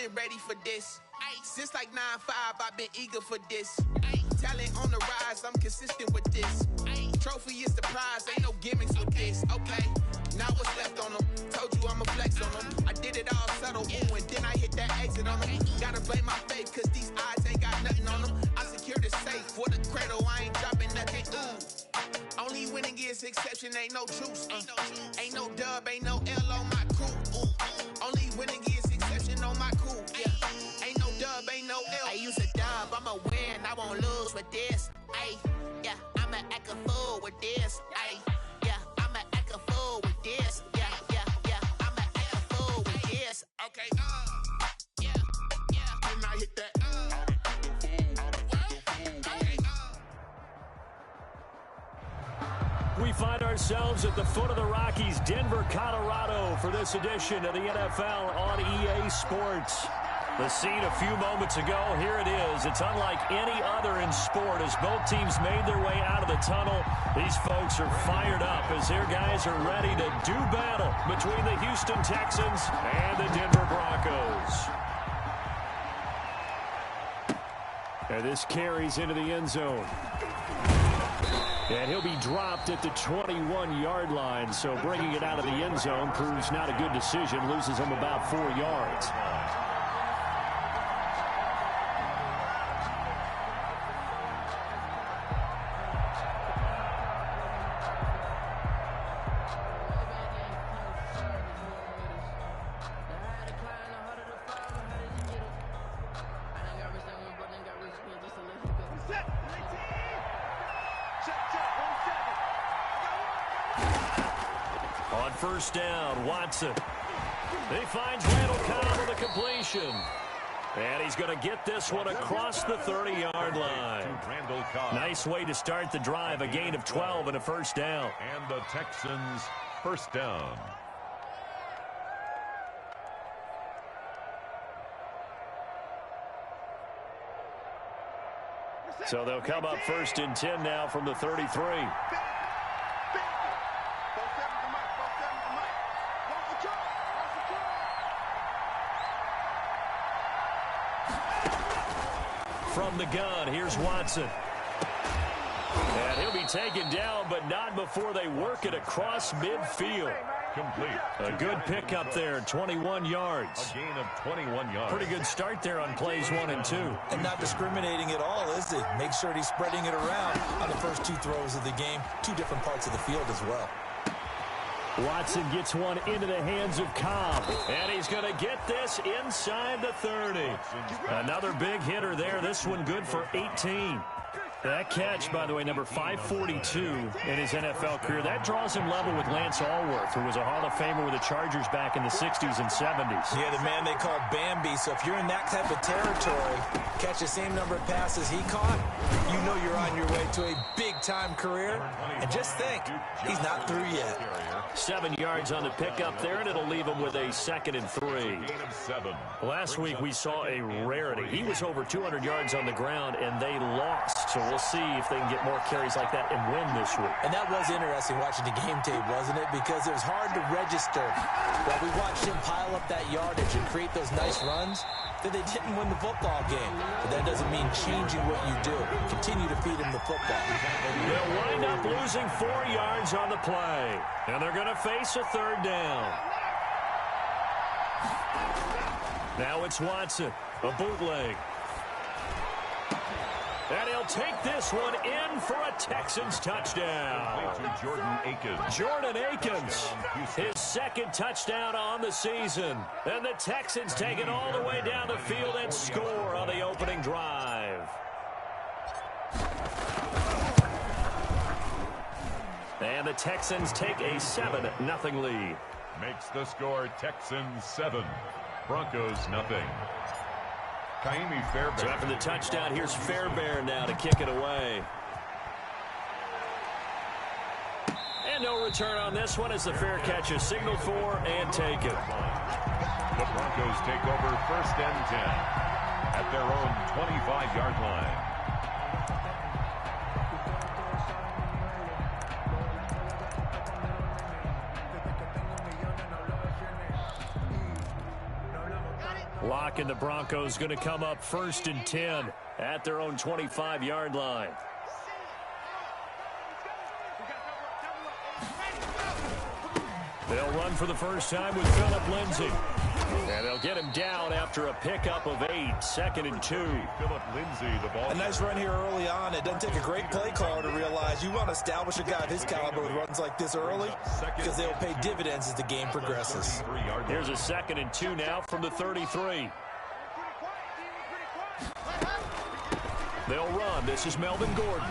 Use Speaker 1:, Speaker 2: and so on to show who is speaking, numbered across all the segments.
Speaker 1: been ready for this. Since like 9-5, I've been eager for this. Talent on the rise, I'm consistent with this. Trophy is the prize, ain't no gimmicks with this. Okay, now what's left on them? Told you I'ma flex on them. I did it all subtle, ooh, and then I hit that exit on them. Gotta blame my faith, cause these odds ain't got nothing on them. I secure the safe for the cradle, I ain't dropping nothing, ooh. Only winning is exception, ain't no truce. Ain't no dub, ain't no L on my crew. Only winning is exception on my crew. Yeah, ain't no dub, ain't no L. I use a dub, I'ma win, I won't lose with this. Ay, yeah, I'ma act a fool with this. Ay, yeah, I'ma act a fool with this. Yeah, yeah, yeah, I'ma act a fool with this. Okay, yeah, yeah. Then I hit that.
Speaker 2: We find ourselves at the foot of the Rockies, Denver, Colorado, for this edition of the NFL on EA Sports. The scene a few moments ago, here it is. It's unlike any other in sport as both teams made their way out of the tunnel. These folks are fired up as their guys are ready to do battle between the Houston Texans and the Denver Broncos. And this carries into the end zone. And he'll be dropped at the 21-yard line, so bringing it out of the end zone proves not a good decision, loses him about 4 yards. On first down, Watson. He finds Randall Cobb with a completion. And he's going to get this one across the 30-yard line. Nice way to start the drive, a gain of 12 and a first down.
Speaker 3: And the Texans first down.
Speaker 2: So they'll come up first and 10 now from the 33. From the gun, here's Watson. And he'll be taken down, but not before they work it across midfield.
Speaker 3: Complete.
Speaker 2: A good pickup there, 21 yards.
Speaker 3: A gain of 21 yards.
Speaker 2: Pretty good start there on plays 1 and 2.
Speaker 4: And not discriminating at all, is he? Make sure he's spreading it around on the first 2 throws of the game. 2 different parts of the field as well.
Speaker 2: Watson gets one into the hands of Cobb. And he's going to get this inside the 30. Another big hitter there. This one good for 18. That catch, by the way, number 542 in his NFL career. That draws him level with Lance Allworth, who was a Hall of Famer with the Chargers back in the 60s and 70s.
Speaker 4: Yeah, the man they called Bambi. So if you're in that type of territory, catch the same number of passes he caught, you know you're on your way to a big-time career. And just think, he's not through yet.
Speaker 2: 7 yards on the pickup there, and it'll leave him with a 2nd and 3. Last week we saw a rarity. He was over 200 yards on the ground, and they lost. So we'll see if they can get more carries like that and win this week.
Speaker 4: And that was interesting watching the game tape, wasn't it? Because it was hard to register. While we watched him pile up that yardage and create those nice runs, that they didn't win the football game. But that doesn't mean changing what you do. Continue to feed him the football.
Speaker 2: They'll wind up losing 4 yards on the play. And they're going to face a 3rd down. Now it's Watson, a bootleg. And he'll take this one in for a Texans touchdown. Jordan Akins, his 2nd touchdown on the season. And the Texans take it all the way down the field and score on the opening drive. And the Texans take a 7-0 lead.
Speaker 3: Makes the score Texans 7, Broncos nothing. Kaimi Fairbairn.
Speaker 2: So after the touchdown, here's Fairbairn now to kick it away. And no return on this one as the fair catch is signaled for and taken.
Speaker 3: The Broncos take over 1st and 10 at their own 25-yard line.
Speaker 1: Got it.
Speaker 2: Locke and the Broncos going to come up 1st and 10 at their own 25-yard line. They'll run for the first time with Phillip Lindsay. And they'll get him down after a pickup of 8, 2nd and 2.
Speaker 3: Phillip Lindsay, the ball.
Speaker 4: A nice run here early on. It doesn't take a great play caller to realize you want to establish a guy of his caliber with runs like this early because they'll pay dividends as the game progresses.
Speaker 2: Here's a 2nd and 2 now from the 33. They'll run. This is Melvin Gordon.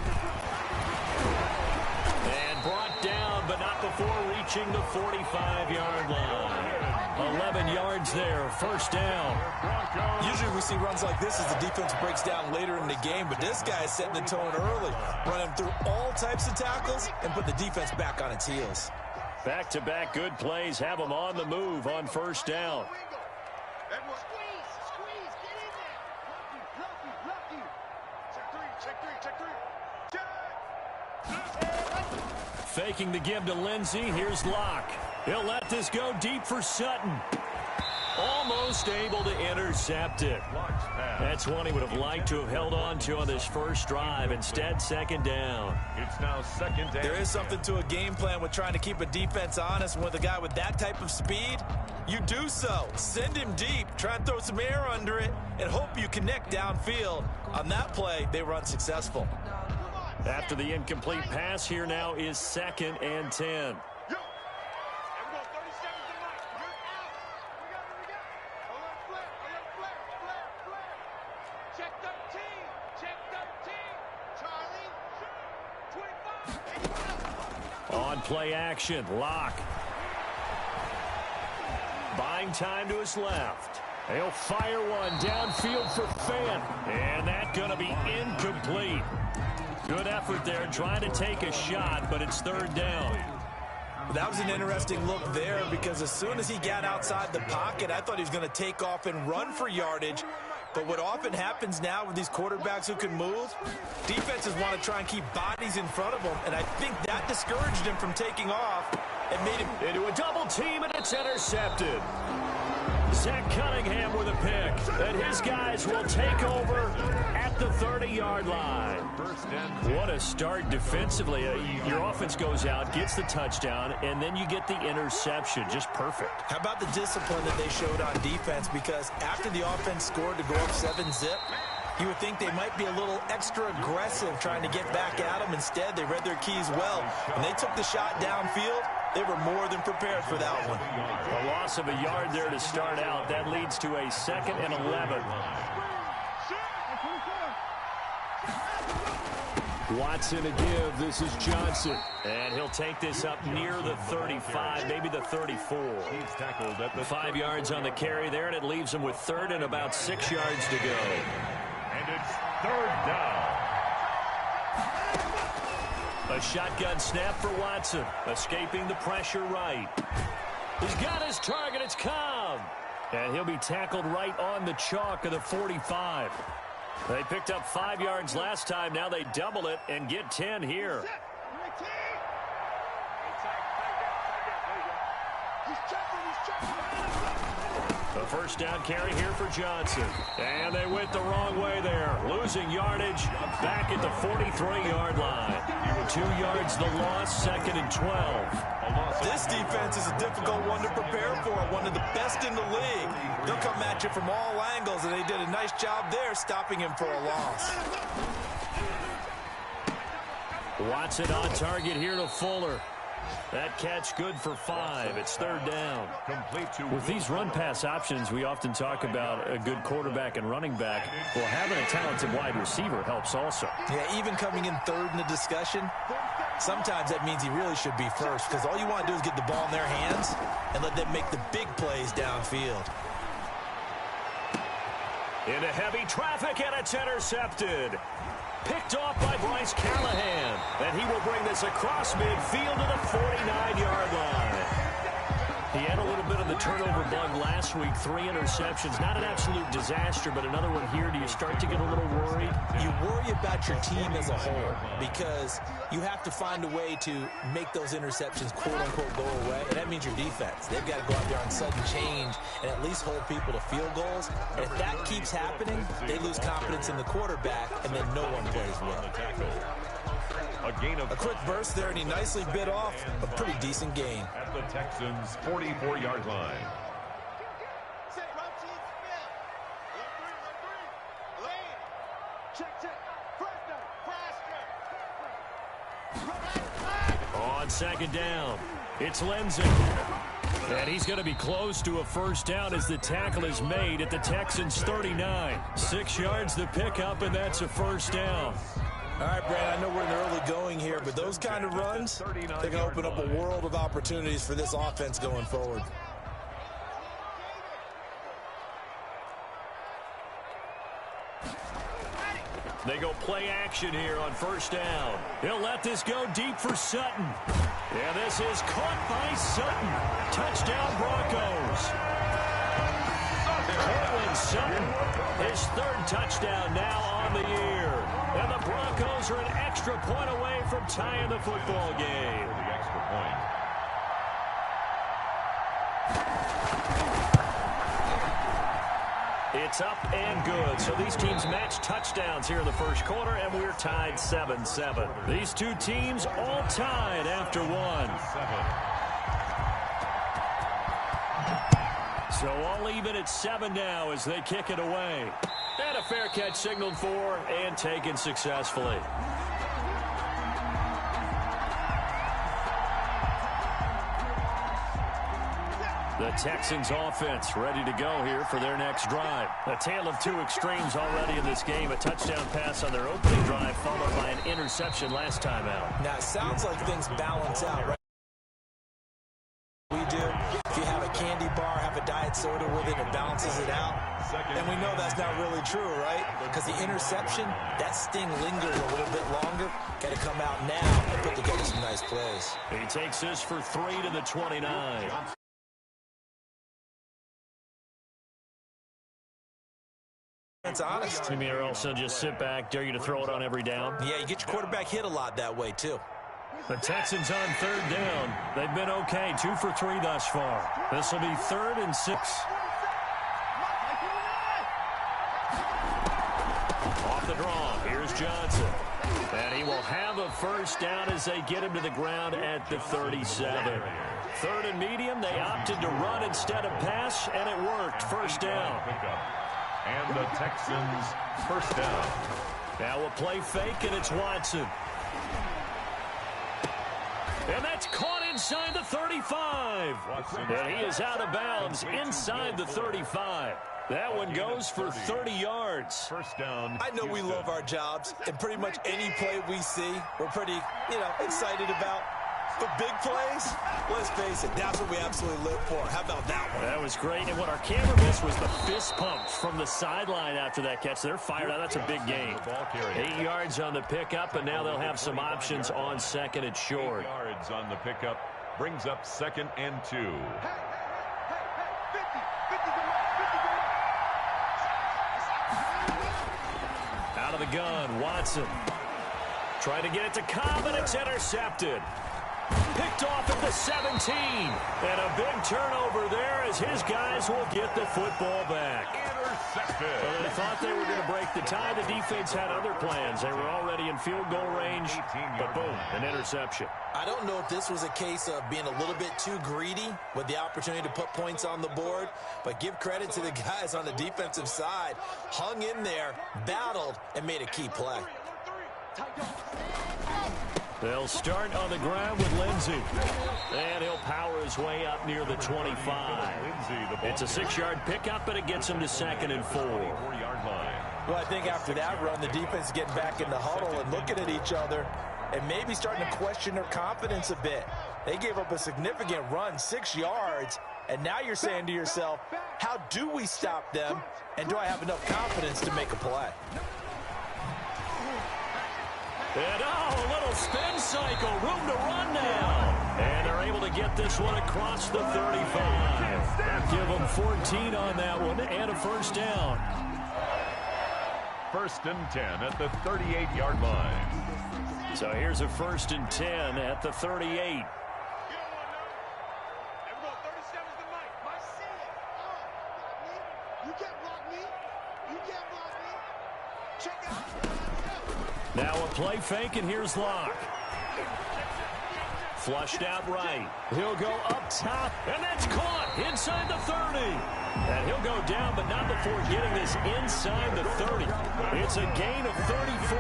Speaker 2: And brought down, but not before reaching the 45-yard line. 11 yards there, 1st down.
Speaker 4: Usually we see runs like this as the defense breaks down later in the game, but this guy is setting the tone early, running through all types of tackles and put the defense back on its heels.
Speaker 2: Back-to-back good plays have them on the move on 1st down. Faking the give to Lindsay. Here's Locke. He'll let this go deep for Sutton. Almost able to intercept it. That's one he would have liked to have held on to on this first drive. Instead, 2nd down.
Speaker 3: It's now 2nd down.
Speaker 4: There is something to a game plan with trying to keep a defense honest. With a guy with that type of speed, you do so. Send him deep. Try and throw some air under it and hope you connect downfield. On that play, they were unsuccessful.
Speaker 2: After the incomplete pass, here now is 2nd and 10. On play action, Locke. Buying time to his left. He'll fire one downfield for Fant. And that's going to be incomplete. Good effort there, trying to take a shot, but it's 3rd down.
Speaker 4: That was an interesting look there because as soon as he got outside the pocket, I thought he was going to take off and run for yardage. But what often happens now with these quarterbacks who can move, defenses want to try and keep bodies in front of them, and I think that discouraged him from taking off and made him
Speaker 2: into a double team, and it's intercepted. Zach Cunningham with a pick, and his guys will take over at the 30-yard line. What a start defensively. Your offense goes out, gets the touchdown, and then you get the interception. Just perfect.
Speaker 4: How about the discipline that they showed on defense? Because after the offense scored to go up 7-zip, you would think they might be a little extra aggressive trying to get back at them. Instead, they read their keys well. When they took the shot downfield, they were more than prepared for that one.
Speaker 2: A loss of a yard there to start out. That leads to a 2nd and 11. Watson a give. This is Johnson. And he'll take this up near the 35, maybe the 34.
Speaker 3: He's tackled at the
Speaker 2: 5 yards on the carry there, and it leaves him with 3rd and about 6 yards to go.
Speaker 3: And it's 3rd down.
Speaker 2: A shotgun snap for Watson, escaping the pressure right. He's got his target. It's Cobb. And he'll be tackled right on the chalk of the 45. They picked up 5 yards last time. Now they double it and get 10 here. The first down carry here for Johnson. And they went the wrong way there. Losing yardage back at the 43-yard line. 2 yards the loss, 2nd and 12.
Speaker 4: This defense is a difficult one to prepare for, one of the best in the league. They'll come at you from all angles, and they did a nice job there stopping him for a loss.
Speaker 2: Watson on target here to Fuller. That catch good for 5. It's 3rd down. With these run-pass options, we often talk about a good quarterback and running back. Well, having a talented wide receiver helps also.
Speaker 4: Yeah, even coming in 3rd in the discussion, sometimes that means he really should be first because all you want to do is get the ball in their hands and let them make the big plays downfield.
Speaker 2: Into heavy traffic, and it's intercepted. Picked off by Bryce Callahan. And he will bring this across midfield to the 49-yard line. He had a little bit of the turnover bug last week, 3 interceptions. Not an absolute disaster, but another one here. Do you start to get a little worried?
Speaker 4: You worry about your team as a whole because you have to find a way to make those interceptions, quote-unquote, go away, and that means your defense. They've got to go out there on sudden change and at least hold people to field goals. And if that keeps happening, they lose confidence in the quarterback, and then no one plays well.
Speaker 3: A
Speaker 4: quick burst there, and he nicely bit off a pretty decent gain.
Speaker 3: At the Texans' 44-yard line.
Speaker 2: On second down, it's Lindsay. And he's going to be close to a first down as the tackle is made at the Texans' 39. 6 yards the pickup, and that's a first down.
Speaker 4: All right, Brad, I know we're in the early going here, but those kind of runs, they're going to open up a world of opportunities for this offense going forward.
Speaker 2: They go play action here on first down. He'll let this go deep for Sutton. Yeah, this is caught by Sutton. Touchdown, Broncos. Cortland Sutton, his 3rd touchdown now on the year. And the Broncos are an extra point away from tying the football game.
Speaker 3: The extra point.
Speaker 2: It's up and good. So these teams match touchdowns here in the first quarter, and we're tied 7-7. These two teams all tied after 1. So all even at 7 now as they kick it away. And a fair catch signaled for and taken successfully. The Texans offense ready to go here for their next drive. A tale of 2 extremes already in this game. A touchdown pass on their opening drive followed by an interception last time out.
Speaker 4: Now, it sounds like things balance out, right? We do. If you have a candy bar, have a diet soda with it, it balances it out. And we know that's not really true, right? Because the interception, that sting lingers a little bit longer. Got to come out now and put together some nice plays.
Speaker 2: He takes this for 3 to the 29.
Speaker 4: That's honest.
Speaker 2: You mean also just sit back, dare you to throw it on every down?
Speaker 4: Yeah, you get your quarterback hit a lot that way, too.
Speaker 2: The Texans on 3rd down. They've been okay, 2 for 3 thus far. This will be 3rd and 6. Off the draw, here's Johnson. And he will have a first down as they get him to the ground at the 37. 3rd and medium, they opted to run instead of pass, and it worked. First down.
Speaker 3: And the Texans first down.
Speaker 2: Now we'll play fake, and it's Watson. And that's caught inside the 35. And he is out of bounds inside the 35. That one goes for 30 yards.
Speaker 3: First down.
Speaker 4: I know we love our jobs, and pretty much any play we see, we're pretty, excited about. But big plays, let's face it, that's what we absolutely live for. How about that one?
Speaker 2: That was great. And what our camera missed was the fist pumps from the sideline after that catch. They're fired out. That's a big gain. 8 yards on the pickup, and now they'll have some options on 2nd and short.
Speaker 3: 8 yards on the pickup brings up 2nd and 2.
Speaker 2: Out of the gun, Watson. Trying to get it to Cobb, and it's intercepted. Picked off at the 17. And a big turnover there as his guys will get the football back.
Speaker 3: Intercepted.
Speaker 2: Well, they thought they were going to break the tie. The defense had other plans. They were already in field goal range, but boom, an interception.
Speaker 4: I don't know if this was a case of being a little bit too greedy with the opportunity to put points on the board, but give credit to the guys on the defensive side. Hung in there, battled, and made a key play.
Speaker 2: They'll start on the ground with Lindsay. And he'll power his way up near the 25. It's a 6-yard pickup, and it gets him to 2nd and 4.
Speaker 4: Well, I think after that run, the defense is getting back in the huddle and looking at each other and maybe starting to question their confidence a bit. They gave up a significant run, 6 yards, and now you're saying to yourself, how do we stop them, and do I have enough confidence to make a play?
Speaker 2: And a little spin cycle. Room to run now. And they're able to get this one across the 35. Give them 14 on that one and a first down.
Speaker 3: 1st and 10 at the 38-yard line.
Speaker 2: So here's a 1st and 10 at the 38. Now a play fake, and here's Locke. Flushed out right. He'll go up top, and that's caught inside the 30. And he'll go down, but not before getting this inside the 30. It's a gain of 34.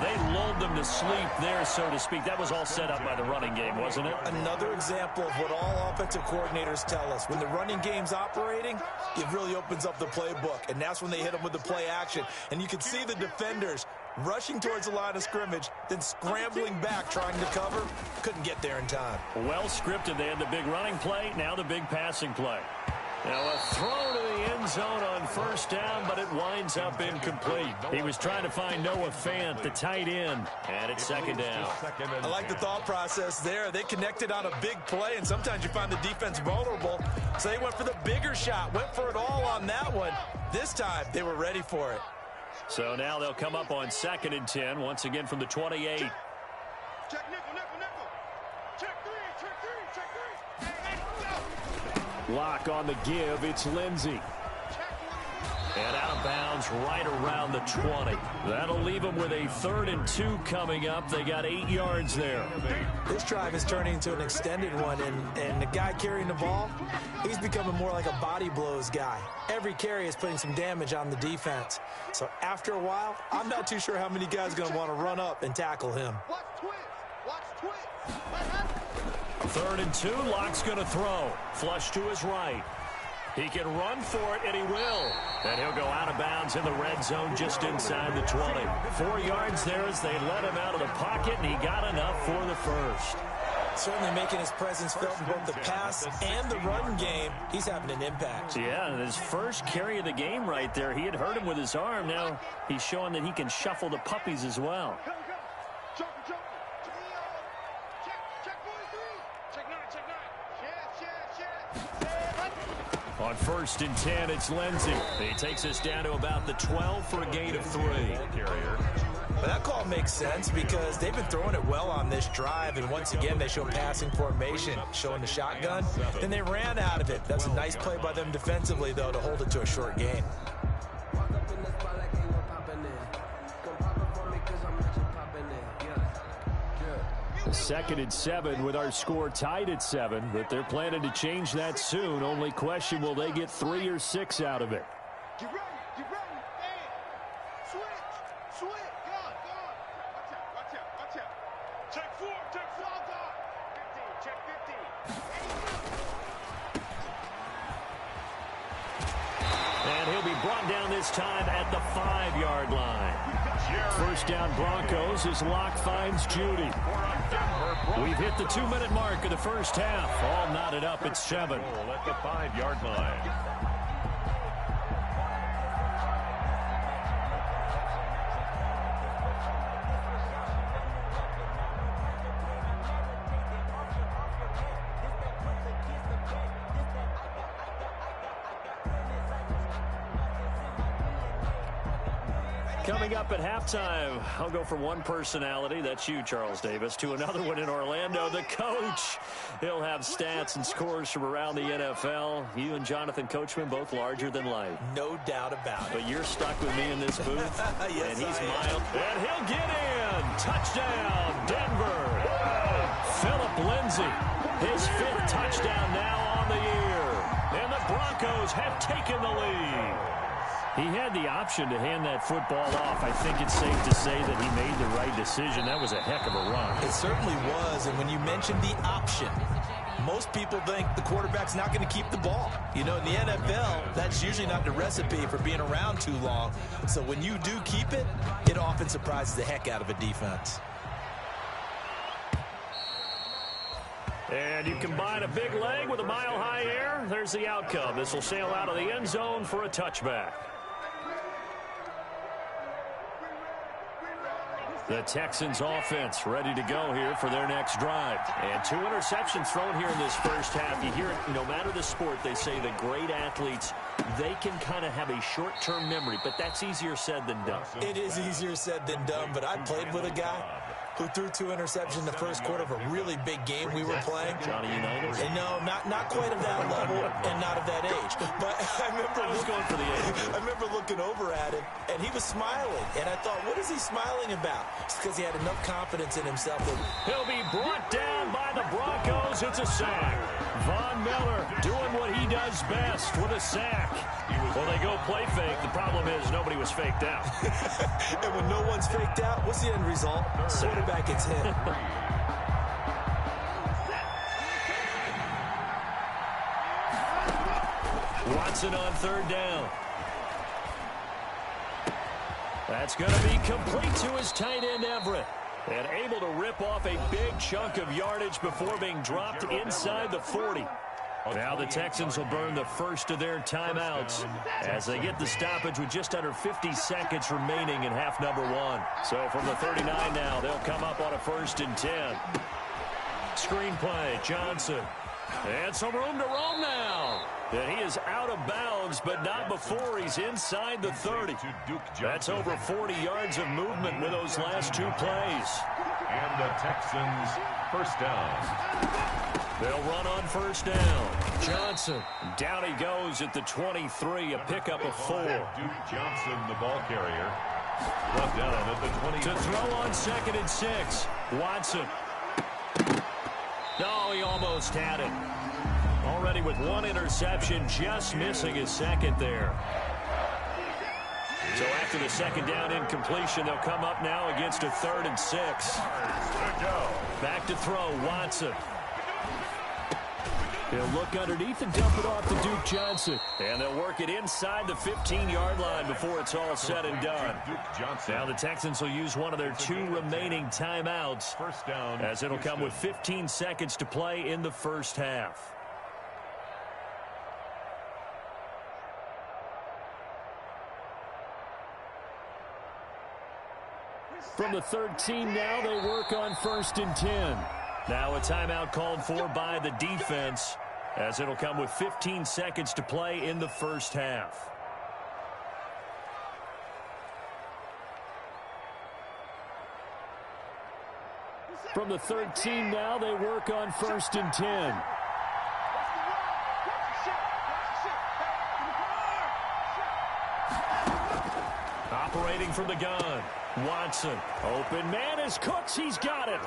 Speaker 2: They lulled them to sleep there, so to speak. That was all set up by the running game, wasn't it?
Speaker 4: Another example of what all offensive coordinators tell us. When the running game's operating, it really opens up the playbook, and that's when they hit them with the play action. And you can see the defenders rushing towards the line of scrimmage, then scrambling back, trying to cover. Couldn't get there in time.
Speaker 2: Well scripted. They had the big running play, now the big passing play. Now a throw to the end zone on 1st down, but it winds up incomplete. He was trying to find Noah Fant, the tight end, and it's 2nd down.
Speaker 4: I like the thought process there. They connected on a big play, and sometimes you find the defense vulnerable. So they went for the bigger shot, went for it all on that one. This time, they were ready for it.
Speaker 2: So now they'll come up on 2nd and 10, once again from the 28.
Speaker 5: Check nickel, nickel, nickel. Check three. Hey,
Speaker 2: Lock on the give. It's Lindsey. And out of bounds right around the 20. That'll leave them with a 3rd and 2 coming up. They got 8 yards there.
Speaker 4: This drive is turning into an extended one, and the guy carrying the ball, he's becoming more like a body blows guy. Every carry is putting some damage on the defense. So after a while, I'm not too sure how many guys are going to want to run up and tackle him.
Speaker 5: watch twist.
Speaker 2: 3rd and 2, Lock's going to throw. Flush to his right. He can run for it, and he will. And he'll go out of bounds in the red zone just inside the 20. 4 yards there as they let him out of the pocket, and he got enough for the first.
Speaker 4: Certainly making his presence felt in both the pass and the run game. He's having an impact.
Speaker 2: Yeah, and his first carry of the game right there, he had hurt him with his arm. Now he's showing that he can shuffle the puppies as well.
Speaker 5: Jumper. Check 43. Check 9.
Speaker 2: On 1st and 10, it's Lindsey. He takes us down to about the 12 for a gain of 3.
Speaker 4: But that call makes sense because they've been throwing it well on this drive, and once again they show passing formation, showing the shotgun. Then they ran out of it. That's a nice play by them defensively, though, to hold it to a short gain.
Speaker 2: 2nd and 7 with our score tied at 7, but they're planning to change that soon. Only question, will they get 3 or 6 out of it?
Speaker 5: Get ready. Hey. Switch. Guard. Watch out. Check 4. Guard. 15. Check 15.
Speaker 2: And he'll be brought down this time at the 5-yard line. 1st down Broncos as Locke finds Judy. We've hit the 2-minute mark of the first half. All knotted up at 7.
Speaker 3: At the 5-yard line.
Speaker 2: Coming up at halftime, I'll go from one personality, that's you, Charles Davis, to another one in Orlando, the coach. He'll have stats and scores from around the NFL. You and Jonathan Coachman, both larger than life.
Speaker 4: No doubt about it.
Speaker 2: But you're stuck with me in this booth,
Speaker 4: Yes,
Speaker 2: and he's
Speaker 4: I am.
Speaker 2: mild. And he'll get in. Touchdown, Denver. Phillip Lindsay, his 5th touchdown now on the year. And the Broncos have taken the lead. He had the option to hand that football off. I think it's safe to say that he made the right decision. That was a heck of a run.
Speaker 4: It certainly was, and when you mentioned the option, most people think the quarterback's not going to keep the ball. You know, in the NFL, that's usually not the recipe for being around too long. So when you do keep it, it often surprises the heck out of a defense.
Speaker 2: And you combine a big leg with a mile-high air, there's the outcome. This will sail out of the end zone for a touchback. The Texans offense ready to go here for their next drive. And 2 interceptions thrown here in this first half. You hear it, no matter the sport, they say the great athletes, they can kind of have a short-term memory, but that's easier said than done.
Speaker 4: It is easier said than done, but I played with a guy who threw 2 interceptions in the first quarter of a really big game we were playing.
Speaker 2: Johnny Unitas?
Speaker 4: And no, not quite of that level and not of that age. But I was going for the age. I remember looking over at him, and he was smiling. And I thought, what is he smiling about? It's because he had enough confidence in himself that
Speaker 2: he'll be brought down by the Broncos. It's a sack. Von Miller doing what he does best with a sack. Well, they go play fake. The problem is nobody was faked out.
Speaker 4: And when no one's faked out, what's the end result? Quarterback gets hit.
Speaker 2: Watson on 3rd down. That's going to be complete to his tight end, Everett. And able to rip off a big chunk of yardage before being dropped inside the 40. Now the Texans will burn the first of their timeouts as they get the stoppage with just under 50 seconds remaining in half number 1. So from the 39 now, they'll come up on a 1st and 10. Screen play, Johnson. And some room to roam now. And he is out of bounds, but not before he's inside the 30. That's over 40 yards of movement with those last 2 plays.
Speaker 3: And the Texans first down.
Speaker 2: They'll run on 1st down. Johnson, down he goes at the 23, a pickup of 4.
Speaker 3: Duke Johnson, the ball carrier, brought down at the 20.
Speaker 2: To throw on 2nd and 6, Watson. No, he almost had it. Already with 1 interception, just missing his 2nd there. So after the 2nd down incompletion, they'll come up now against a 3rd and 6. Back to throw, Watson. He'll look underneath and dump it off to Duke Johnson. And they'll work it inside the 15-yard line before it's all said and done. Now the Texans will use one of their 2 remaining timeouts,
Speaker 3: First down,
Speaker 2: as it'll come with 15 seconds to play in the first half. From the 13 now, they work on 1st and 10. Now a timeout called for by the defense, as it'll come with 15 seconds to play in the first half. From the 13 now, they work on 1st and 10. Operating from the gun. Watson. Open man is Cooks. He's got it.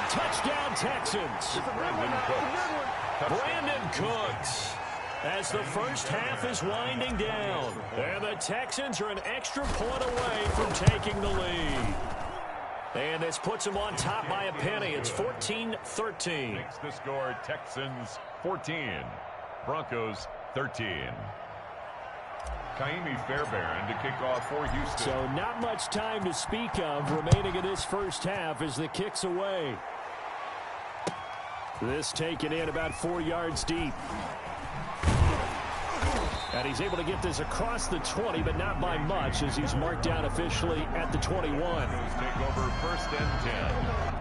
Speaker 2: Touchdown, Texans. Brandon Cooks. As the first half is winding down. And the Texans are an extra point away from taking the lead. And this puts them on top by a penny. It's 14-13.
Speaker 3: Makes the score Texans 14. Broncos 13. Kaimi Fairbairn to kick off for Houston.
Speaker 2: So not much time to speak of remaining in this first half as the kick's away. This taken in about 4 yards deep. And he's able to get this across the 20, but not by much as he's marked down officially at the 21.
Speaker 3: Take over 1st and 10.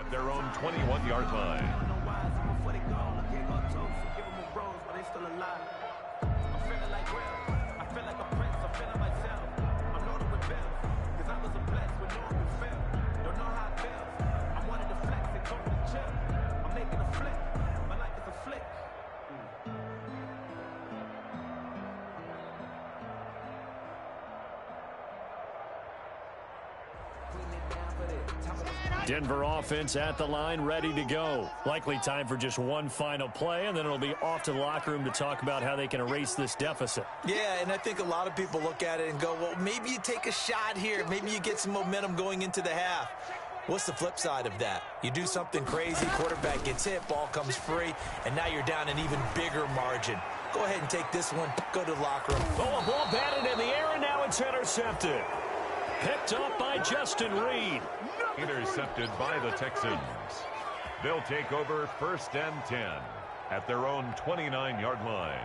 Speaker 3: at their own 21-yard line.
Speaker 2: Denver offense at the line, ready to go. Likely time for just one final play, and then it'll be off to the locker room to talk about how they can erase this deficit.
Speaker 4: Yeah, and I think a lot of people look at it and go, well, maybe you take a shot here. Maybe you get some momentum going into the half. What's the flip side of that? You do something crazy, quarterback gets hit, ball comes free, and now you're down an even bigger margin. Go ahead and take this one. Go to the locker room.
Speaker 2: Oh, a ball batted in the air, and now it's intercepted. Picked up by Justin Reed.
Speaker 3: Intercepted by the Texans. They'll take over 1st and 10 at their own 29-yard line.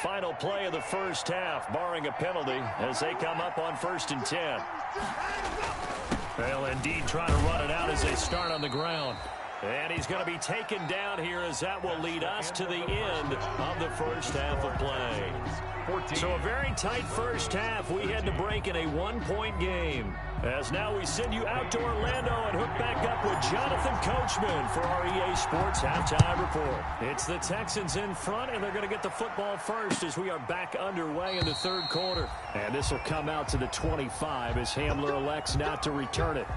Speaker 2: Final play of the first half, barring a penalty, as they come up on 1st and 10. They'll indeed try to run it out as they start on the ground. And he's going to be taken down here, as that will lead us to the end of the first half of play. So a very tight first half. We had to break in a one-point game. As now we send you out to Orlando and hook back up with Jonathan Coachman for our EA Sports Halftime Report. It's the Texans in front, and they're going to get the football first as we are back underway in the third quarter. And this will come out to the 25 as Hamler elects not to return it.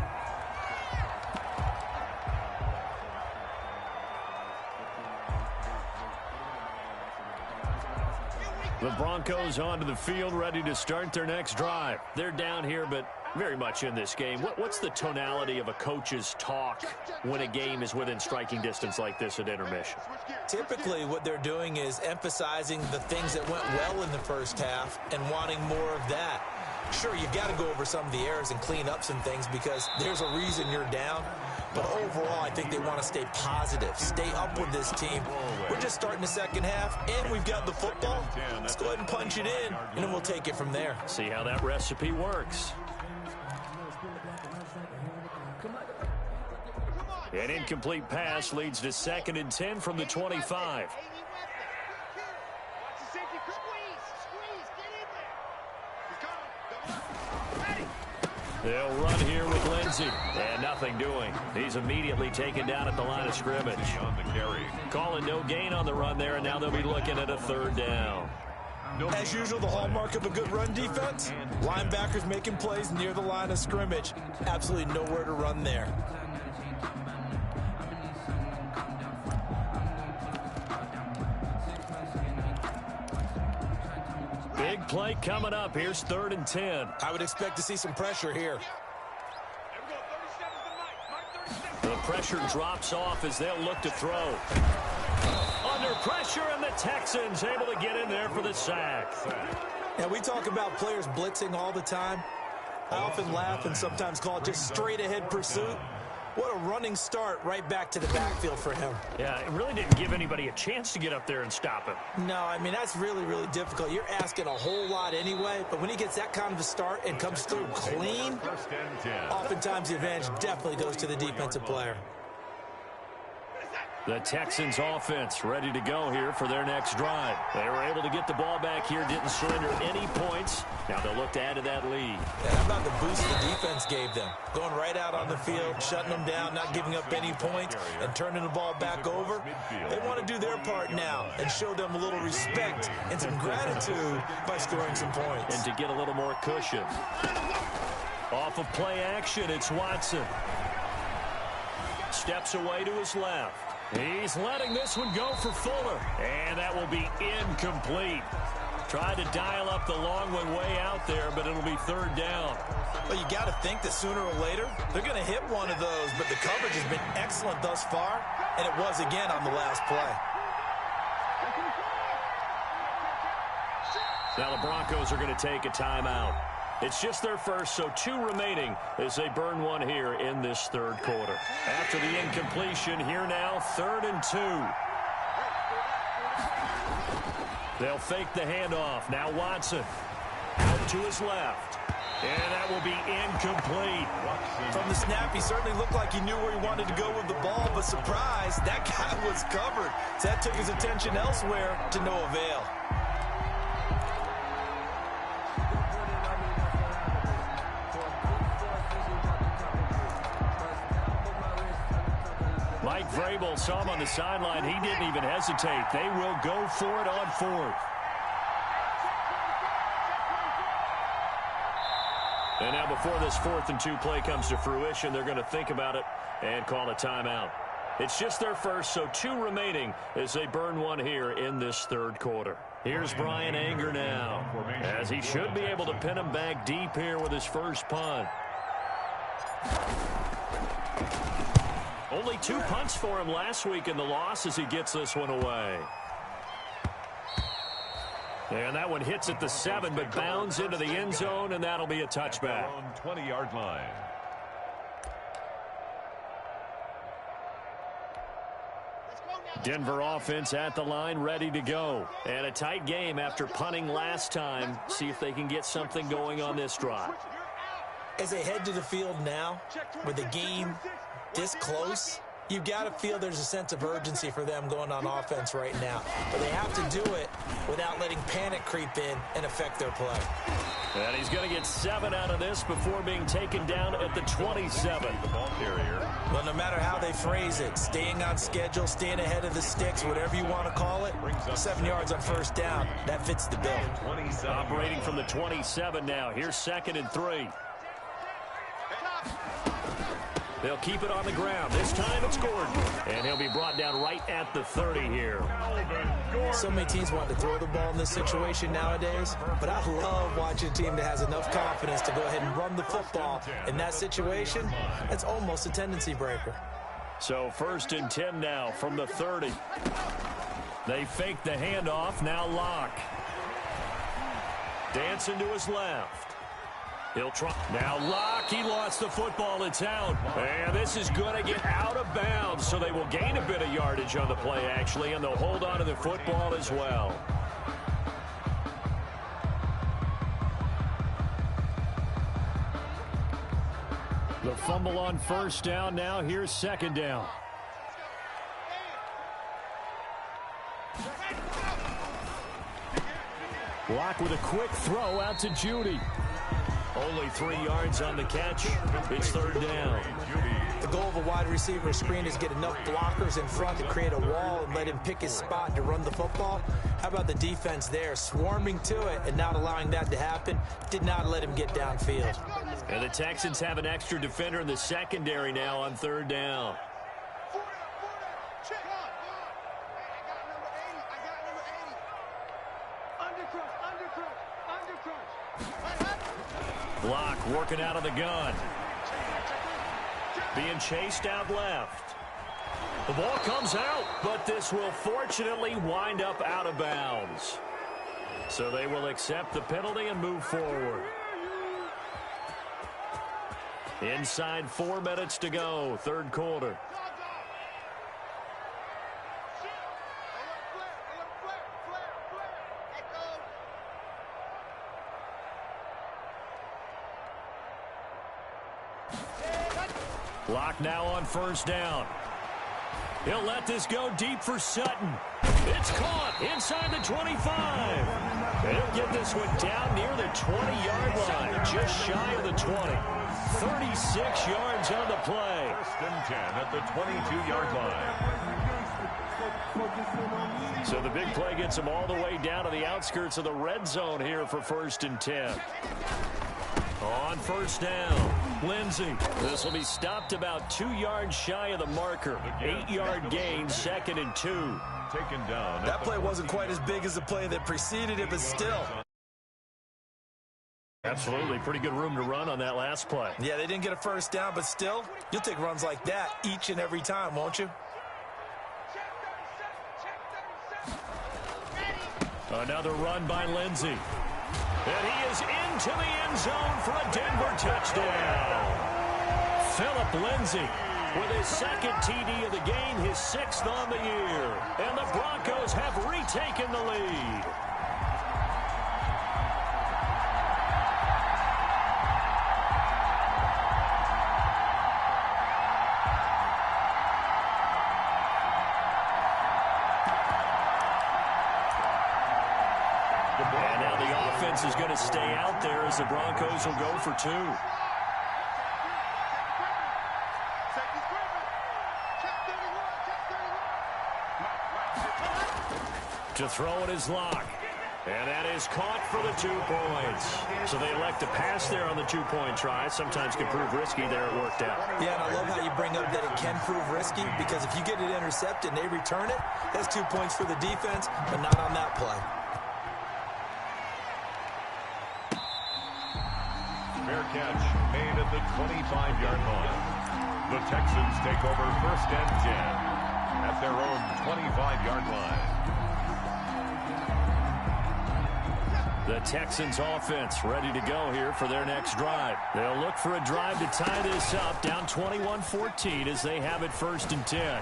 Speaker 2: The Broncos onto the field, ready to start their next drive. They're down here, but very much in this game. What's the tonality of a coach's talk when a game is within striking distance like this at intermission?
Speaker 4: Typically, what they're doing is emphasizing the things that went well in the first half and wanting more of that. Sure, you've got to go over some of the errors and clean up some things because there's a reason you're down. But overall, I think they want to stay positive, stay up with this team. We're just starting the second half, and we've got the football. Let's go ahead and punch it in, and then we'll take it from there.
Speaker 2: See how that recipe works. An incomplete pass leads to 2nd and 10 from the 25. They'll run here with Lindsey, and nothing doing. He's immediately taken down at the line of scrimmage.
Speaker 3: On the carry.
Speaker 2: Calling no gain on the run there, and now they'll be looking at a 3rd down.
Speaker 4: As usual, the hallmark of a good run defense, linebackers making plays near the line of scrimmage. Absolutely nowhere to run there.
Speaker 2: Big play coming up. Here's 3rd and 10.
Speaker 4: I would expect to see some pressure here.
Speaker 2: The pressure drops off as they'll look to throw. Under pressure, and the Texans able to get in there for the sack.
Speaker 4: Now, we talk about players blitzing all the time. I often laugh and sometimes call it just straight-ahead pursuit. What a running start right back to the backfield for him.
Speaker 2: Yeah, it really didn't give anybody a chance to get up there and stop him.
Speaker 4: No, I mean, that's really, really difficult. You're asking a whole lot anyway, but when he gets that kind of a start and comes through clean, oftentimes the advantage definitely goes to the defensive player.
Speaker 2: The Texans offense ready to go here for their next drive. They were able to get the ball back here, didn't surrender any points. Now they'll look to add to that lead.
Speaker 4: And how about the boost the defense gave them? Going right out on the field, shutting them down, not giving up any points, and turning the ball back over. They want to do their part now and show them a little respect and some gratitude by scoring some points.
Speaker 2: And to get a little more cushion. Off of play action, it's Watson. Steps away to his left. He's letting this one go for Fuller. And that will be incomplete. Tried to dial up the long one way out there, but it'll be 3rd down.
Speaker 4: Well, you got to think that sooner or later, they're going to hit one of those, but the coverage has been excellent thus far, and it was again on the last play.
Speaker 2: Now the Broncos are going to take a timeout. It's just their first, so 2 remaining as they burn one here in this 3rd quarter. After the incompletion, here now, 3rd and 2. They'll fake the handoff. Now Watson out to his left. And that will be incomplete.
Speaker 4: From the snap, he certainly looked like he knew where he wanted to go with the ball, but surprise, that guy was covered. So that took his attention elsewhere to no avail.
Speaker 2: Mike Vrabel saw him on the sideline. He didn't even hesitate. They will go for it on fourth. And now before this 4th and 2 play comes to fruition, they're going to think about it and call a timeout. It's just their first, so 2 remaining as they burn one here in this 3rd quarter. Here's Brian Anger now, as he should be able to pin him back deep here with his first punt. Only 2 punts for him last week in the loss as he gets this one away. And that one hits at the 7, but bounds into the end zone, and that'll be a touchback.
Speaker 3: 20-yard line.
Speaker 2: Denver offense at the line, ready to go. And a tight game after punting last time. See if they can get something going on this drive.
Speaker 4: As they head to the field now, with the game this close, you've got to feel there's a sense of urgency for them going on offense right now. But they have to do it without letting panic creep in and affect their play.
Speaker 2: And he's going to get 7 out of this before being taken down at the 27.
Speaker 3: The ball carrier.
Speaker 4: Well, no matter how they phrase it, staying on schedule, staying ahead of the sticks, whatever you want to call it, 7 yards on first down, that fits the bill.
Speaker 2: Operating from the 27 now. Here's 2nd and 3. They'll keep it on the ground. This time it's Gordon. And he'll be brought down right at the 30 here.
Speaker 4: So many teams want to throw the ball in this situation nowadays, but I love watching a team that has enough confidence to go ahead and run the football. In that situation, it's almost a tendency breaker.
Speaker 2: So 1st and 10 now from the 30. They fake the handoff. Now Locke. Dancing to his left. He'll try. Now Locke, he lost the football. It's out. And this is going to get out of bounds, so they will gain a bit of yardage on the play, actually, and they'll hold on to the football as well. The fumble on first down now. Here's 2nd down. Locke with a quick throw out to Judy. Only 3 yards on the catch. It's 3rd down.
Speaker 4: The goal of a wide receiver screen is get enough blockers in front to create a wall and let him pick his spot to run the football. How about the defense there, swarming to it and not allowing that to happen? Did not let him get downfield.
Speaker 2: And the Texans have an extra defender in the secondary now on 3rd down. Block working out of the gun. Being chased out left. The ball comes out, but this will fortunately wind up out of bounds. So they will accept the penalty and move forward. Inside 4 minutes to go, 3rd quarter. Locke now on first down. He'll let this go deep for Sutton. It's caught inside the 25. He'll get this one down near the 20-yard line, just shy of the 20. 36 yards on the play.
Speaker 3: 1st and 10 at the 22-yard line.
Speaker 2: So the big play gets him all the way down to the outskirts of the red zone here for 1st and 10. On first down, Lindsey. This will be stopped about 2 yards shy of the marker. 8-yard gain, 2nd and 2.
Speaker 3: Taken down.
Speaker 4: That play wasn't quite as big as the play that preceded it, but still.
Speaker 2: Absolutely. Pretty good room to run on that last play.
Speaker 4: Yeah, they didn't get a first down, but still, you'll take runs like that each and every time, won't you?
Speaker 2: Another run by Lindsey. And he is into the end zone for a Denver touchdown. Phillip Lindsay with his 2nd TD of the game, his 6th on the year. And the Broncos have retaken the lead. defense is going to stay out there as the Broncos will go for 2. To throw it is Locke. And that is caught for the 2 points. So they elect to pass there on the 2-point try. Sometimes can prove risky. There it worked out.
Speaker 4: Yeah, and I love how you bring up that it can prove risky, because if you get it intercepted and they return it, that's 2 points for the defense, but not on that play.
Speaker 3: Fair catch made at the 25-yard line. The Texans take over 1st and 10 at their own 25-yard line.
Speaker 2: The Texans offense ready to go here for their next drive. They'll look for a drive to tie this up, down 21-14 as they have it 1st and 10.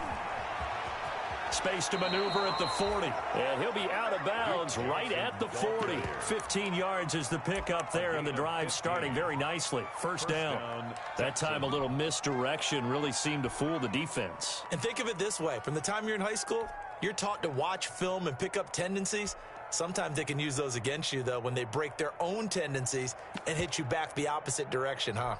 Speaker 2: Space to maneuver at the 40. And he'll be out of bounds right at the 40. 15 yards is the pickup there, and the drive starting very nicely. 1st down. That time a little misdirection really seemed to fool the defense.
Speaker 4: And think of it this way. From the time you're in high school, you're taught to watch film and pick up tendencies. Sometimes they can use those against you, though, when they break their own tendencies and hit you back the opposite direction, huh?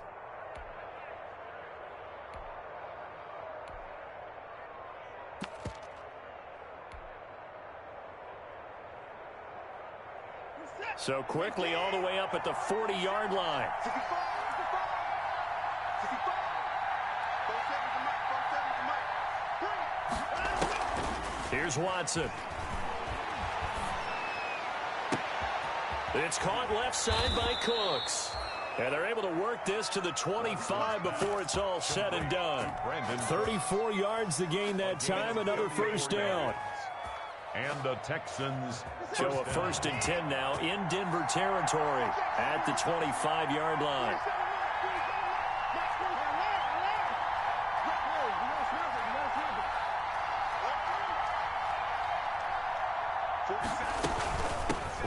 Speaker 2: So quickly all the way up at the 40-yard line. Here's Watson. It's caught left side by Cooks. And they're able to work this to the 25 before it's all said and done. 34 yards to gain that time, another 1st down.
Speaker 3: And the Texans
Speaker 2: show a 1st and 10 now in Denver territory at the 25-yard line.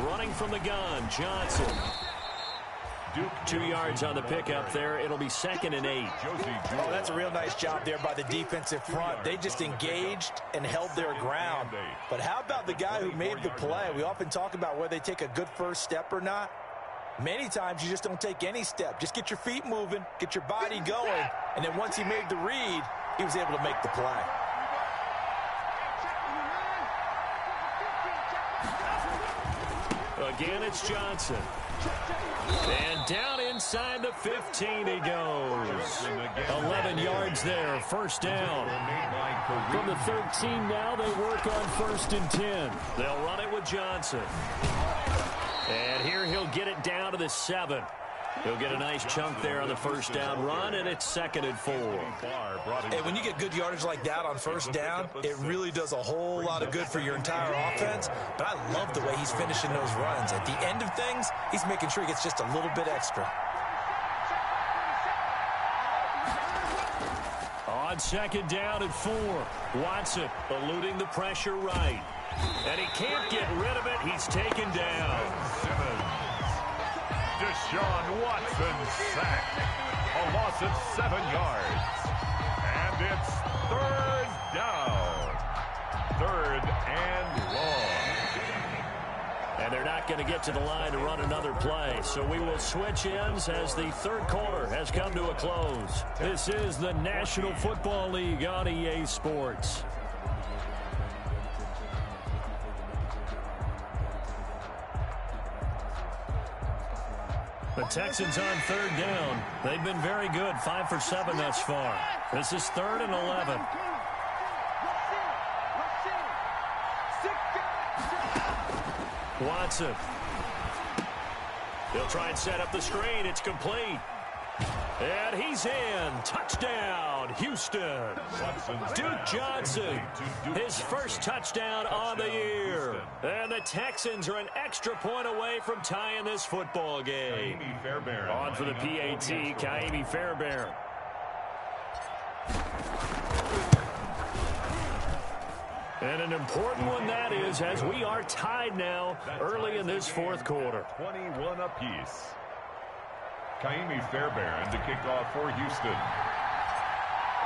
Speaker 2: Running from the gun, Johnson.
Speaker 3: Duke
Speaker 2: 2 yards on the pickup there. It'll be 2nd and 8.
Speaker 4: Oh, that's a real nice job there by the defensive front. They just engaged and held their ground. But how about the guy who made the play? We often talk about whether they take a good first step or not. Many times you just don't take any step. Just get your feet moving, get your body going, and then once he made the read, he was able to make the play.
Speaker 2: Again, it's Johnson. And down inside the 15 he goes. 11 yards there, 1st down. From the 13 now, they work on 1st and 10. They'll run it with Johnson. And here he'll get it down to the 7. He'll get a nice chunk there on the 1st down run, and it's 2nd and 4.
Speaker 4: Hey, when you get good yardage like that on 1st down, it really does a whole lot of good for your entire offense. But I love the way he's finishing those runs. At the end of things, he's making sure he gets just a little bit extra.
Speaker 2: On 2nd down and 4, Watson eluding the pressure right. And he can't get rid of it. He's taken down.
Speaker 3: Deshaun Watson sacked. A loss of 7 yards. And it's 3rd down. 3rd and long.
Speaker 2: And they're not going to get to the line to run another play. So we will switch ends as the 3rd quarter has come to a close. This is the National Football League on EA Sports. The Texans on 3rd down. They've been very good, 5 for 7 thus far. This is 3rd and 11. Watson. He'll try and set up the screen. It's complete. And he's in. Touchdown, Houston. Duke Johnson, his first touchdown on the year. And the Texans are an extra point away from tying this football game. On for the PAT, Kaimi Fairbairn. And an important one that is, as we are tied now early in this 4th quarter.
Speaker 3: 21 apiece. Kaimi Fairbairn to kick off for Houston.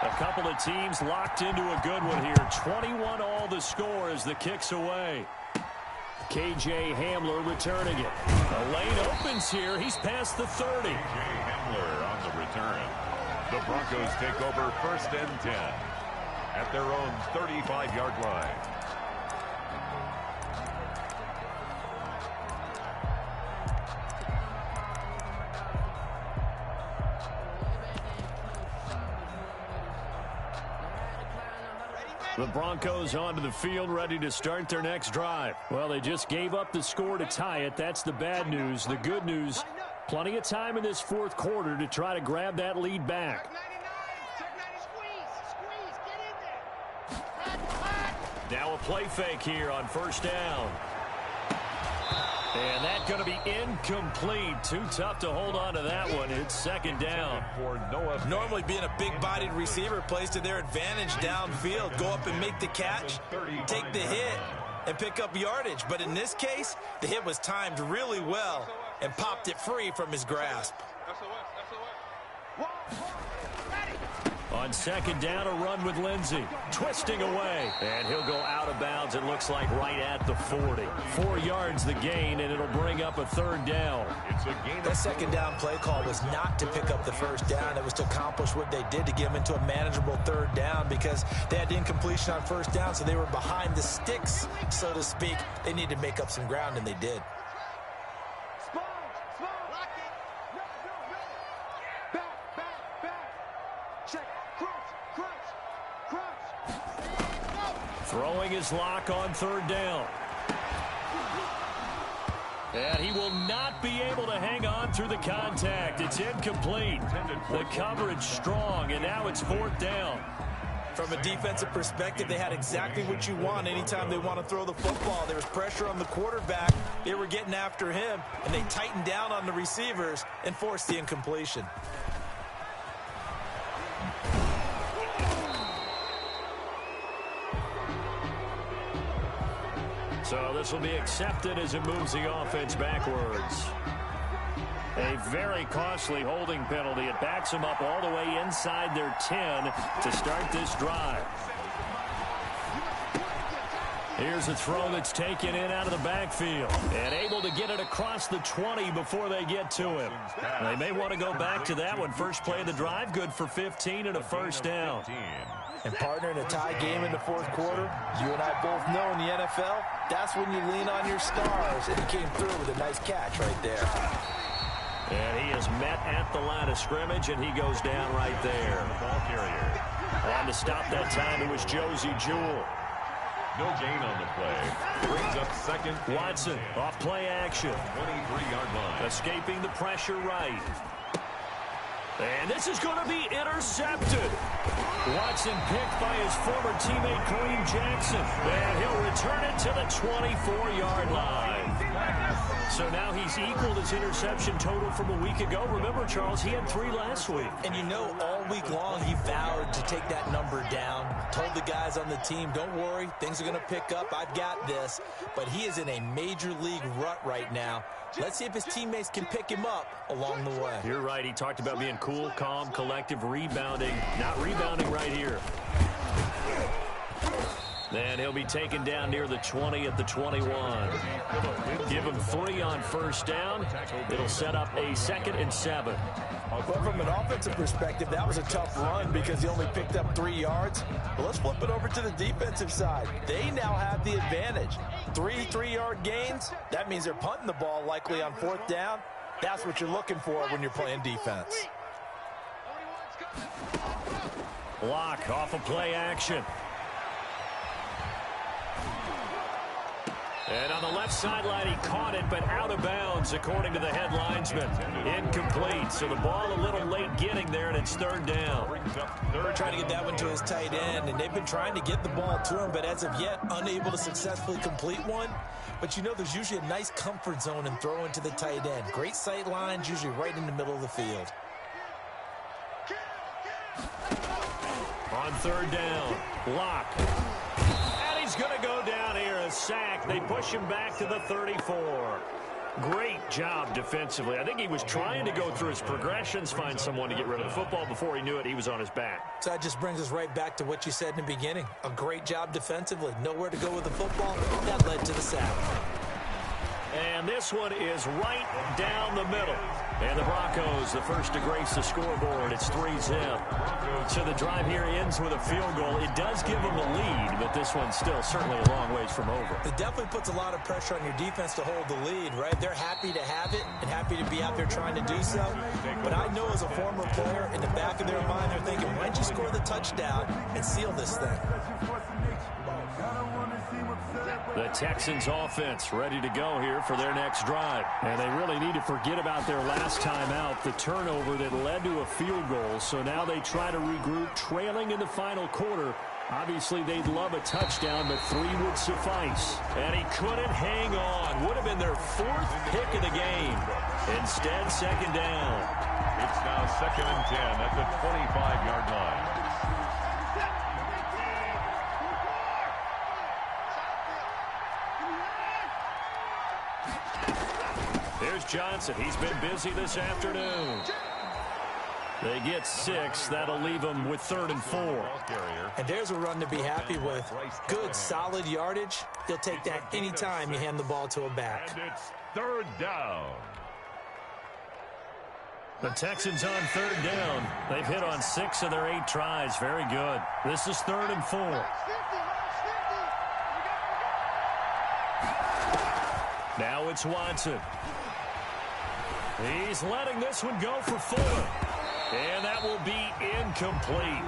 Speaker 2: A couple of teams locked into a good one here. 21 all the score as the kick's away. KJ Hamler returning it. The lane opens here. He's past the 30.
Speaker 3: EJ Hamler on the return. The Broncos take over 1st and 10 at their own 35-yard line.
Speaker 2: The Broncos onto the field, ready to start their next drive. Well, they just gave up the score to tie it. That's the bad news. The good news, plenty of time in this fourth quarter to try to grab that lead back. Now a play fake here on 1st down. And that's going to be incomplete. Too tough to hold on to that one. It's 2nd down.
Speaker 4: Normally being a big-bodied receiver plays to their advantage downfield. Go up and make the catch, take the hit, and pick up yardage. But in this case, the hit was timed really well and popped it free from his grasp.
Speaker 2: On 2nd down, a run with Lindsey. Twisting away. And he'll go out of bounds, it looks like, right at the 40. 4 yards the gain, and it'll bring up a 3rd down.
Speaker 4: That 2nd down play call was not to pick up the 1st down. It was to accomplish what they did to get them into a manageable 3rd down because they had incompletion on 1st down, so they were behind the sticks, so to speak. They needed to make up some ground, and they did.
Speaker 2: Throwing his lock on 3rd down. And he will not be able to hang on through the contact. It's incomplete. The coverage strong, and now it's 4th down.
Speaker 4: From a defensive perspective, they had exactly what you want anytime they want to throw the football. There was pressure on the quarterback. They were getting after him, and they tightened down on the receivers and forced the incompletion.
Speaker 2: So this will be accepted as it moves the offense backwards. A very costly holding penalty. It backs them up all the way inside their 10 to start this drive. Here's a throw that's taken in out of the backfield and able to get it across the 20 before they get to him. They may want to go back to that one. First play of the drive, good for 15 and a 1st down.
Speaker 4: And partner, in a tie game in the 4th quarter, you and I both know in the NFL, that's when you lean on your stars, and he came through with a nice catch right there.
Speaker 2: And he is met at the line of scrimmage, and he goes down right there.
Speaker 3: Ball carrier.
Speaker 2: On to stop that time, it was EJ-Jiizzle.
Speaker 3: No gain on the play. Brings up 2nd.
Speaker 2: Watson off play action.
Speaker 3: 23-yard line.
Speaker 2: Escaping the pressure right. And this is going to be intercepted. Watson picked by his former teammate Kareem Jackson. And he'll return it to the 24-yard line. So now he's equaled his interception total from a week ago. Remember, Charles, he had 3 last week.
Speaker 4: And you know, all week long he vowed to take that number down. Told the guys on the team, don't worry, things are going to pick up. I've got this. But he is in a major league rut right now. Let's see if his teammates can pick him up along the way.
Speaker 2: You're right. He talked about being cool, calm, collective, rebounding. Not rebounding right here. Then he'll be taken down near the 20 at the 21. Give him 3 on 1st down. It'll set up a 2nd and 7.
Speaker 4: But from an offensive perspective, that was a tough run because he only picked up 3 yards. But let's flip it over to the defensive side. They now have the advantage. 3 3-yard gains. That means they're punting the ball likely on 4th down. That's what you're looking for when you're playing defense.
Speaker 2: Block off of play action. And on the left sideline, he caught it, but out of bounds, according to the head linesman. Incomplete, so the ball a little late getting there, and it's 3rd down.
Speaker 4: They're trying to get that one to his tight end, and they've been trying to get the ball to him, but as of yet, unable to successfully complete one. But you know, there's usually a nice comfort zone in throwing to the tight end. Great sight lines, usually right in the middle of the field.
Speaker 2: On 3rd down, block. He's going to go down here, a sack. They push him back to the 34. Great job defensively. I think he was trying to go through his progressions, find someone to get rid of the football. Before he knew it, he was on his back.
Speaker 4: So that just brings us right back to what you said in the beginning. A great job defensively. Nowhere to go with the football. That led to the sack.
Speaker 2: And this one is right down the middle. And the Broncos, the first to grace the scoreboard. It's 3-zip. So the drive here ends with a field goal. It does give them a lead, but this one's still certainly a long ways from over.
Speaker 4: It definitely puts a lot of pressure on your defense to hold the lead, right? They're happy to have it and happy to be out there trying to do so. But I know as a former player, in the back of their mind, they're thinking, why'd you score the touchdown and seal this thing?
Speaker 2: The Texans offense ready to go here for their next drive. And they really need to forget about their last time out, the turnover that led to a field goal. So now they try to regroup, trailing in the final quarter. Obviously, they'd love a touchdown, but 3 would suffice. And he couldn't hang on. Would have been their 4th pick of the game. Instead, second down.
Speaker 3: It's now 2nd and 10 at the 25-yard line.
Speaker 2: Here's Johnson. He's been busy this afternoon. They get 6. That'll leave them with 3rd and 4.
Speaker 4: And there's a run to be happy with. Good, solid yardage. You'll take that anytime you hand the ball to a back.
Speaker 3: And it's 3rd down.
Speaker 2: The Texans on 3rd down. They've hit on 6 of their 8 tries. Very good. This is 3rd and 4. Now it's Watson. He's letting this one go for Fuller. And that will be incomplete.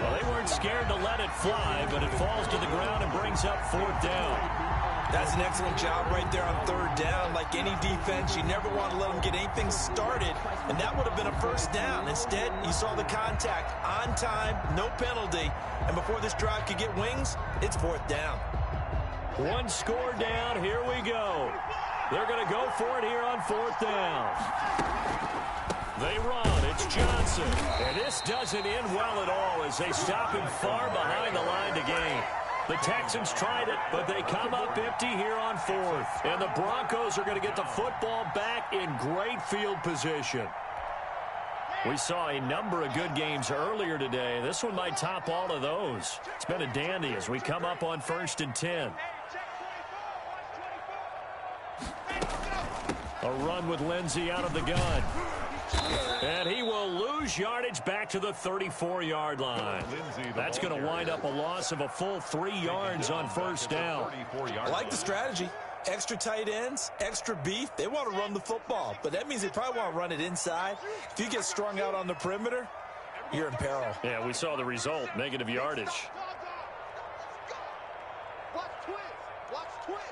Speaker 2: Well, they weren't scared to let it fly, but it falls to the ground and brings up 4th down.
Speaker 4: That's an excellent job right there on 3rd down. Like any defense, you never want to let them get anything started, and that would have been a 1st down. Instead, you saw the contact on time, no penalty, and before this drive could get wings, it's 4th down.
Speaker 2: 1 score down. Here we go. They're going to go for it here on 4th down. They run. It's Johnson. And this doesn't end well at all as they stop him far behind the line to gain. The Texans tried it, but they come up empty here on 4th. And the Broncos are going to get the football back in great field position. We saw a number of good games earlier today. This one might top all of those. It's been a dandy as we come up on 1st and 10. A run with Lindsey out of the gun. And he will lose yardage back to the 34-yard line. That's going to wind up a loss of a full 3 yards on 1st down.
Speaker 4: I like the strategy. Extra tight ends, extra beef. They want to run the football, but that means they probably want to run it inside. If you get strung out on the perimeter, you're in peril.
Speaker 2: Yeah, we saw the result, negative yardage.
Speaker 5: Watch twist. Watch twist.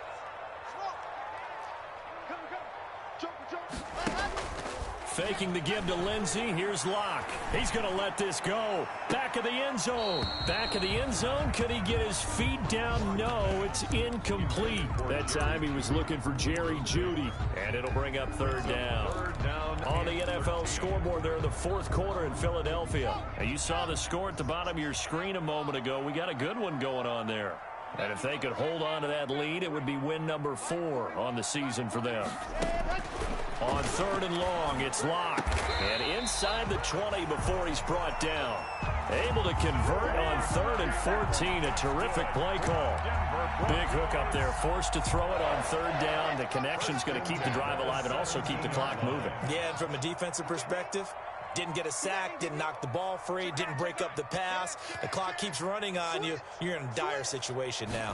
Speaker 2: Faking the give to Lindsey. Here's Locke. He's going to let this go. Back of the end zone. Back of the end zone. Could he get his feet down? No, it's incomplete. That time he was looking for Jerry Jeudy. And it'll bring up 3rd down. On the NFL scoreboard there in the 4th quarter in Philadelphia. And you saw the score at the bottom of your screen a moment ago. We got a good one going on there. And if they could hold on to that lead, it would be win number 4 on the season for them. On 3rd and long, it's Locke. And inside the 20 before he's brought down. Able to convert on 3rd and 14. A terrific play call. Big hook up there. Forced to throw it on 3rd down. The connection's going to keep the drive alive and also keep the clock moving.
Speaker 4: Yeah, and from a defensive perspective, didn't get a sack, didn't knock the ball free, didn't break up the pass. The clock keeps running on you. You're in a dire situation now.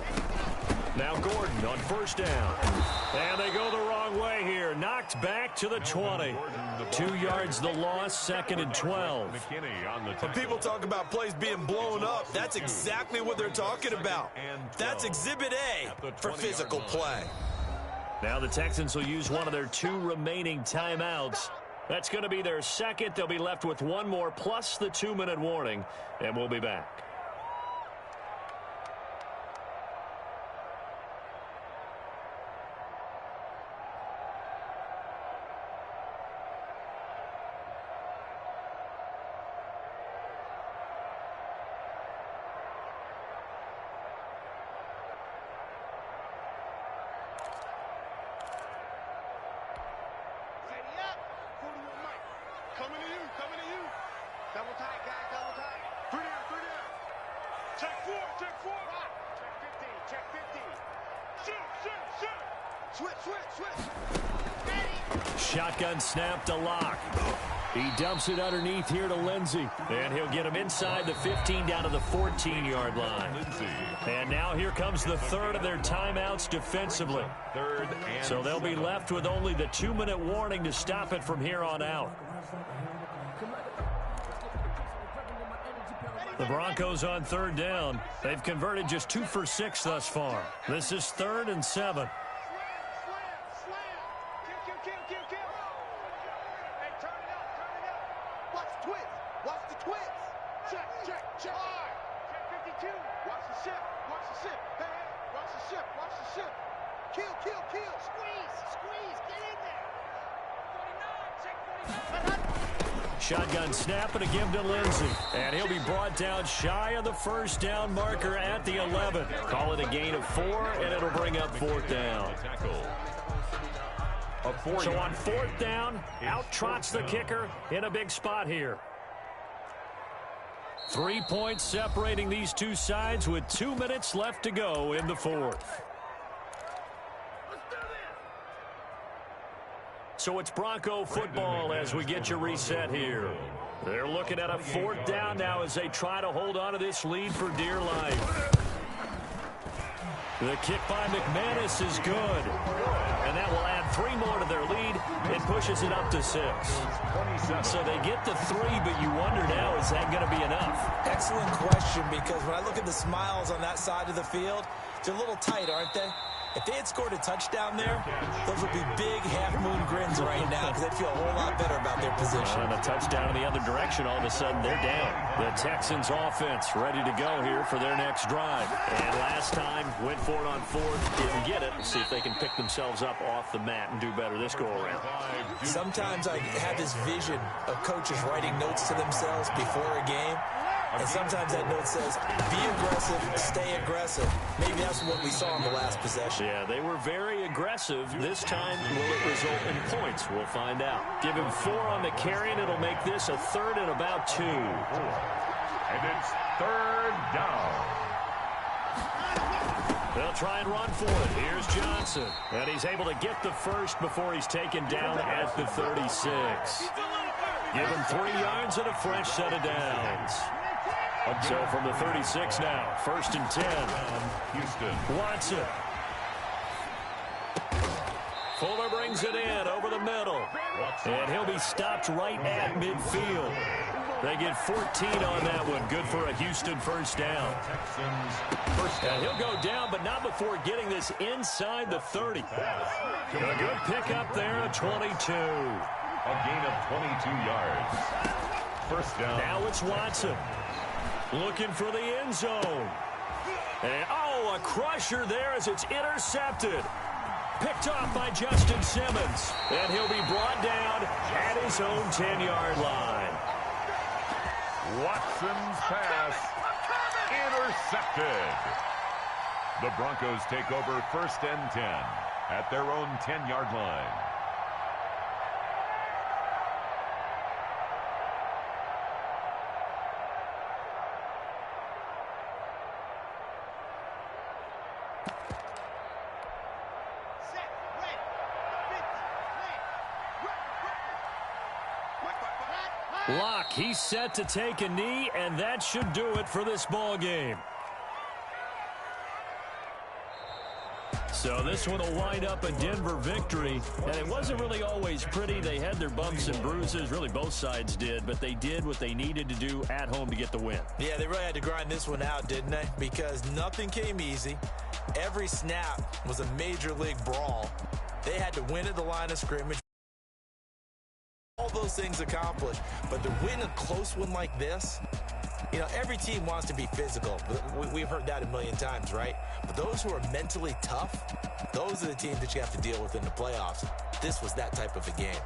Speaker 2: Now Gordon on 1st down. And they go the wrong way here. Knocked back to the 20. 2 yards the loss, 2nd and 12.
Speaker 4: When people talk about plays being blown up, that's exactly what they're talking about. That's Exhibit A for physical play.
Speaker 2: Now the Texans will use one of their 2 remaining timeouts. That's going to be their 2nd. They'll be left with 1 more plus the 2-minute warning, and we'll be back.
Speaker 5: Coming to you, coming to you. Double tight, guys, double tight. 3 down, 3 down. Check 4, check 4. Check 15, check 15. Shoot, shoot, shoot.
Speaker 2: Shotgun snap to Locke. He dumps it underneath here to Lindsey. And he'll get him inside the 15 down to the 14-yard line. And now here comes the third of their timeouts defensively. So they'll be left with only the 2-minute warning to stop it from here on out. The Broncos on third down. They've converted just 2 for 6 thus far. This is 3rd and 7. Shotgun snap and a give to Lindsey. And he'll be brought down shy of the first down marker at the 11. Call it a gain of 4, and it'll bring up 4th down. So on 4th down, out trots the kicker in a big spot here. 3 points separating these two sides with 2 minutes left to go in the 4th. So it's Bronco football as we get you reset here. They're looking at a 4th down now as they try to hold on to this lead for dear life. The kick by McManus is good. And that will add 3 more to their lead and pushes it up to 6. So they get to 3, but you wonder now, is that going to be enough?
Speaker 4: Excellent question, because when I look at the smiles on that side of the field, they're a little tight, aren't they? If they had scored a touchdown there, those would be big half-moon grins right now because they'd feel a whole lot better about their position.
Speaker 2: And a touchdown in the other direction, all of a sudden they're down. The Texans offense ready to go here for their next drive. And last time, went for it on 4th, didn't get it. Let's see if they can pick themselves up off the mat and do better this go-around.
Speaker 4: Sometimes I have this vision of coaches writing notes to themselves before a game. And sometimes that note says, be aggressive, stay aggressive. Maybe that's what we saw in the last possession.
Speaker 2: Yeah, they were very aggressive. This time, will it result in points? We'll find out. Give him 4 on the carry, and it'll make this a 3rd and about 2.
Speaker 3: And it's 3rd down.
Speaker 2: They'll try and run for it. Here's Johnson. And he's able to get the first before he's taken down at the 36. Give him 3 yards and a fresh set of downs. So from the 36 now, 1st and 10.
Speaker 3: Houston.
Speaker 2: Watson. Fuller brings it in over the middle. And he'll be stopped right at midfield. They get 14 on that one. Good for a Houston first down. And he'll go down, but not before getting this inside the 30. A good pickup there at 22.
Speaker 3: A gain of 22 yards. First down.
Speaker 2: Now it's Watson. Looking for the end zone. And, a crusher there as it's intercepted. Picked off by Justin Simmons. And he'll be brought down at his own 10-yard line.
Speaker 3: Watson's pass intercepted. The Broncos take over 1st and 10 at their own 10-yard line.
Speaker 2: Locke, he's set to take a knee, and that should do it for this ball game. So this one will wind up a Denver victory, and it wasn't really always pretty. They had their bumps and bruises, really both sides did, but they did what they needed to do at home to get the win.
Speaker 4: Yeah, they really had to grind this one out, didn't they? Because nothing came easy. Every snap was a major league brawl. They had to win at the line of scrimmage. All those things accomplished, but to win a close one like this, you know, every team wants to be physical. We've heard that a million times, right? But those who are mentally tough, those are the teams that you have to deal with in the playoffs. This was that type of a game.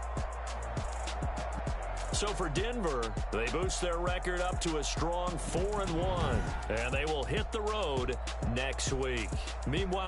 Speaker 2: So for Denver, they boost their record up to a strong 4-1, and they will hit the road next week. Meanwhile,